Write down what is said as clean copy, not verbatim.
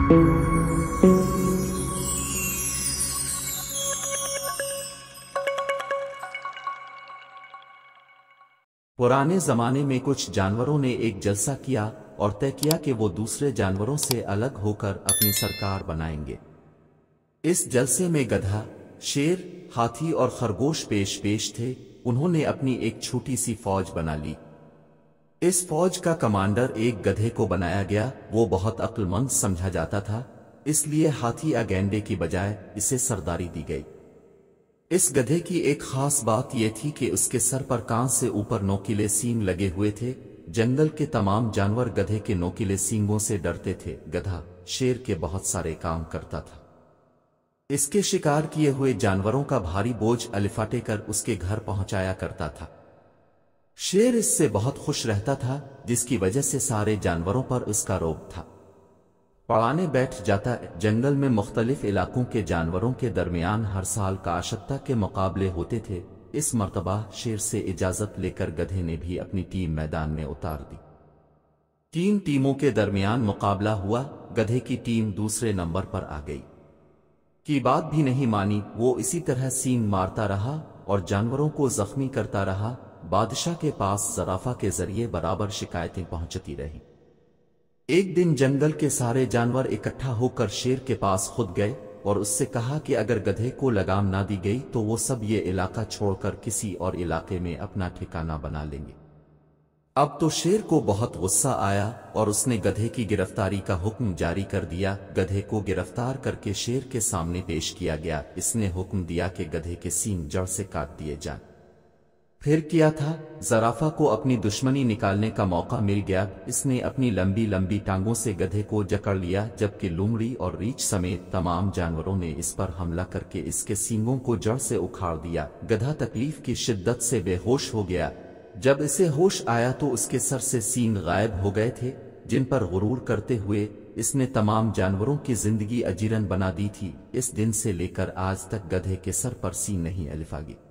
पुराने जमाने में कुछ जानवरों ने एक जलसा किया और तय किया कि वो दूसरे जानवरों से अलग होकर अपनी सरकार बनाएंगे। इस जलसे में गधा, शेर, हाथी और खरगोश पेश थे। उन्होंने अपनी एक छोटी सी फौज बना ली। इस फौज का कमांडर एक गधे को बनाया गया। वो बहुत अक्लमंद समझा जाता था, इसलिए हाथी या गैंडे की बजाय इसे सरदारी दी गई। इस गधे की एक खास बात यह थी कि उसके सर पर कान से ऊपर नोकीले सींग लगे हुए थे। जंगल के तमाम जानवर गधे के नोकीले सींगों से डरते थे। गधा शेर के बहुत सारे काम करता था। इसके शिकार किए हुए जानवरों का भारी बोझ अलिफाटे कर उसके घर पहुंचाया करता था। शेर इससे बहुत खुश रहता था, जिसकी वजह से सारे जानवरों पर उसका रोब था। पड़ाने बैठ जाता। जंगल में मुख्तलिफ इलाकों के जानवरों के दरमियान हर साल काशत्ता के मुकाबले होते थे। इस मर्तबा शेर से इजाजत लेकर गधे ने भी अपनी टीम मैदान में उतार दी। 3 टीमों के दरमियान मुकाबला हुआ। गधे की टीम दूसरे नंबर पर आ गई। की बात भी नहीं मानी। वो इसी तरह सींग मारता रहा और जानवरों को जख्मी करता रहा। बादशाह के पास ज़राफ़ा के जरिए बराबर शिकायतें पहुंचती रही। एक दिन जंगल के सारे जानवर इकट्ठा होकर शेर के पास खुद गए और उससे कहा कि अगर गधे को लगाम ना दी गई तो वो सब ये इलाका छोड़कर किसी और इलाके में अपना ठिकाना बना लेंगे। अब तो शेर को बहुत गुस्सा आया और उसने गधे की गिरफ्तारी का हुक्म जारी कर दिया। गधे को गिरफ्तार करके शेर के सामने पेश किया गया। इसने हुक्म दिया कि गधे के सींग जड़ से काट दिए जाएं। फिर किया था, ज़राफ़ा को अपनी दुश्मनी निकालने का मौका मिल गया। इसने अपनी लंबी लंबी टांगों से गधे को जकड़ लिया, जबकि लोमड़ी और रीछ समेत तमाम जानवरों ने इस पर हमला करके इसके सींगों को जड़ से उखाड़ दिया। गधा तकलीफ की शिद्दत से बेहोश हो गया। जब इसे होश आया तो उसके सर से सींग गायब हो गए थे, जिन पर गुरूर करते हुए इसने तमाम जानवरों की जिंदगी अजीरन बना दी थी। इस दिन से लेकर आज तक गधे के सर पर सींग नहीं अलिफागी।